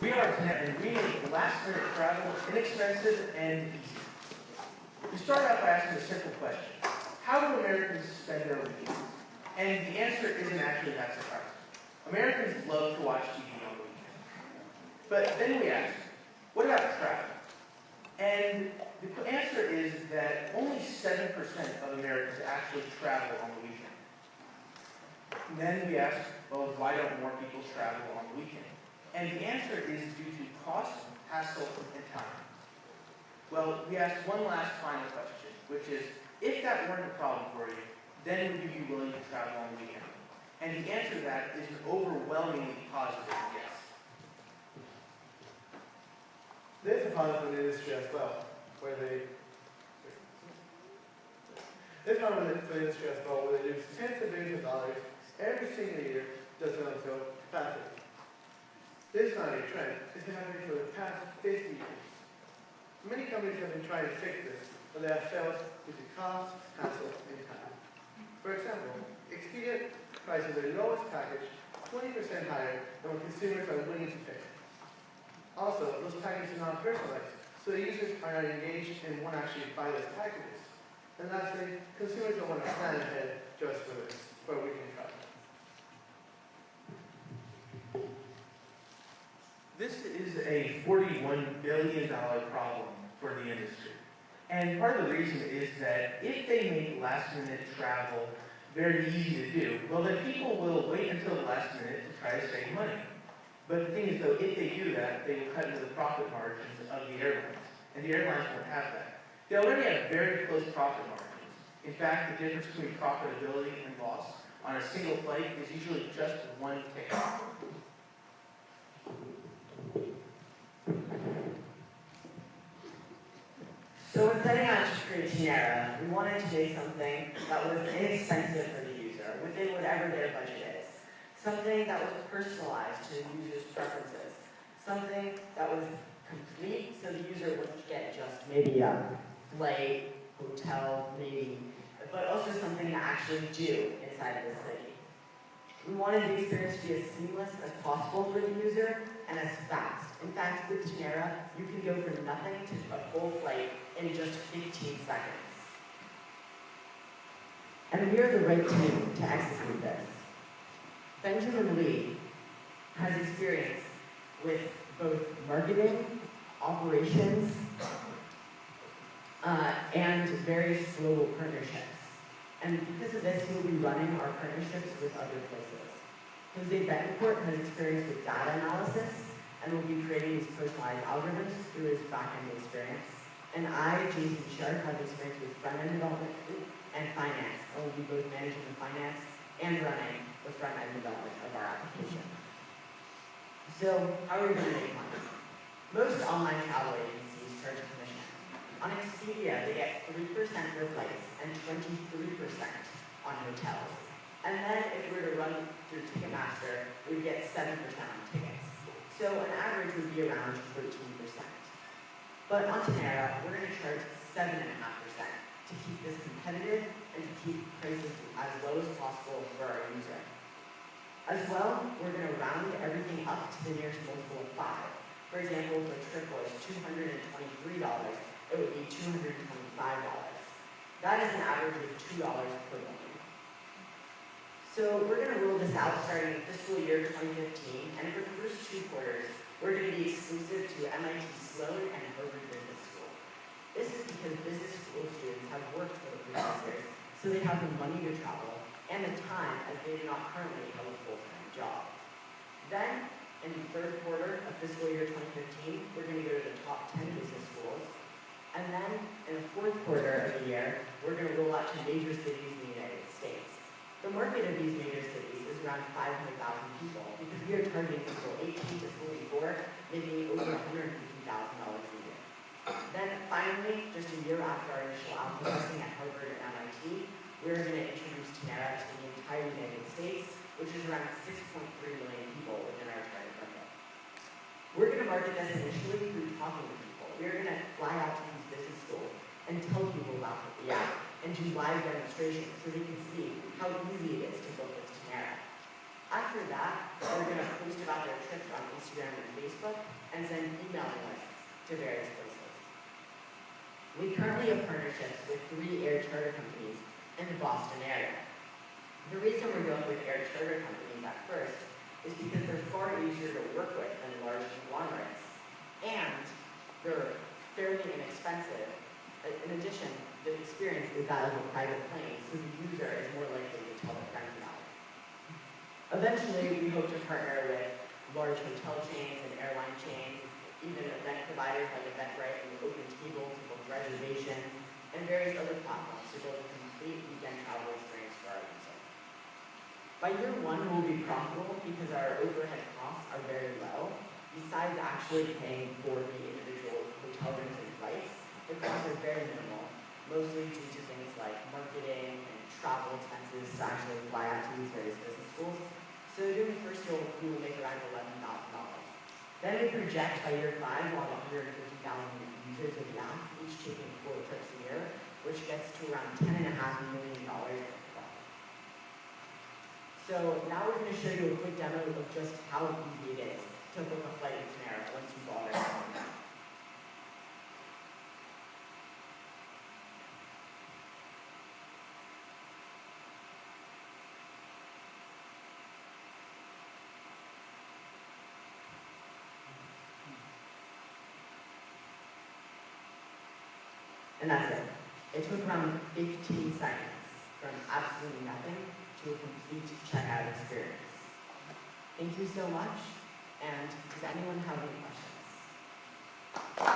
We are Tinera, and we make last-minute travel inexpensive and easy. We start out by asking a simple question. How do Americans spend their weekends? And the answer isn't actually that surprising. Americans love to watch TV on the weekend. But then we ask, what about travel? And the answer is that only 7% of Americans actually travel on the weekend. And then we ask, well, why don't more people travel on the weekend? And the answer is due to cost, hassle, and time. Well, we ask one last final question, which is, if that weren't a problem for you, then would you be willing to travel on the weekend? And the answer to that is an overwhelmingly positive yes. There's a part of the industry as well, where they do tens of billions of dollars every single year just until capacity. This is not a trend. It's been happening for the past 50 years. Many companies have been trying to fix this, but they have failed due to cost, hassle, and time. For example, Expedia prices their lowest package 20% higher than what consumers are willing to pay. Also, those packages are not personalized, so the users are not engaged and won't actually buy those packages. And lastly, consumers don't want to plan ahead just for a weekend travel. This is a $41 billion problem for the industry. And part of the reason is that if they make last-minute travel very easy to do, well, then people will wait until the last minute to try to save money. But the thing is, though, if they do that, they will cut into the profit margins of the airlines. And the airlines won't have that. They already have very close profit margins. In fact, the difference between profitability and loss on a single flight is usually just one ticket. So when setting out to create Tinera, we wanted to make something that was inexpensive for the user, within whatever their budget is. Something that was personalized to the user's preferences. Something that was complete so the user wouldn't get just maybe a flight, hotel, maybe, but also something to actually do inside of the city. We wanted the experience to be as seamless as possible for the user and as fast. In fact, with Tinera, you can go from nothing to a full flight in just 15 seconds. And we are the right team to execute this. Benjamin Lee has experience with both marketing, operations, and various global partnerships. And because of this, he will be running our partnerships with other places. Jose Bethancourt has experience with data analysis and will be creating these personalized algorithms through his back-end experience. And I, Jason Scharff, have experience with front-end development and finance, and will be both managing the finance and running the front-end development of our application. So, how are we going to make money? Most online travel agencies charge a commission. On Expedia, they get 3% for flights and 23% on hotels. And then if we were to run through Ticketmaster, we'd get 7% on tickets. So an average would be around 13%. But on Tinera, we're going to charge 7.5% to keep this competitive and to keep prices as low as possible for our user. As well, we're going to round everything up to the nearest multiple of 5. For example, if a trip was $223, it would be $225. That is an average of $2 per million. So we're going to roll this out starting in fiscal year 2015, and for the first 2 quarters, we're going to be exclusive to MIT Sloan and Harvard Business School. This is because business school students have worked for the professors, so they have the money to travel and the time as they do not currently have a full-time job. Then, in the 3rd quarter of fiscal year 2015, we're going to go to the top 10 business schools. And then, in the 4th quarter of the year, we're going to roll out to major cities in the United States. The market of these major cities is around 500,000 people because we are targeting people 18 to 44, making over $150,000 a year. Then, finally, just a year after our initial alpha testing at Harvard and MIT, we're going to introduce Tinera to the entire United States, which is around 6.3 million people within our target market. We're going to market this initially through talking to people. We're going to fly out to these business schools and tell people about the app and do live demonstrations so they can see how easy it is to build with Tinera. After that, they're going to post about their trips on Instagram and Facebook and send emailing lists to various places. We currently have partnerships with 3 air charter companies in the Boston area. The reason we're going with air charter companies at first is because they're far easier to work with than large conglomerates, and they're fairly inexpensive. In addition, the experience is that of a private plane, so the user is more likely to tell their friends about it. Eventually, we hope to partner with large hotel chains and airline chains, even event providers like Eventbrite and OpenTable to book reservations, and various other platforms to build a complete weekend travel experience for our users. By year 1, we'll be profitable because our overhead costs are very low. Besides actually paying for the individual hotel rooms and flights, the costs are very minimal, mostly due to things like marketing and travel expenses to actually fly out to these various business schools. So during the first year, we will make around $11,000. Then we project by year 5, we'll have 150,000 users of the app, each taking 4 trips a year, which gets to around $10.5 million. So now we're going to show you a quick demo of just how easy it is to book a flight in Tinera once you've already signed up. And that's it. It took around 15 seconds from absolutely nothing to a complete checkout experience. Thank you so much, and does anyone have any questions?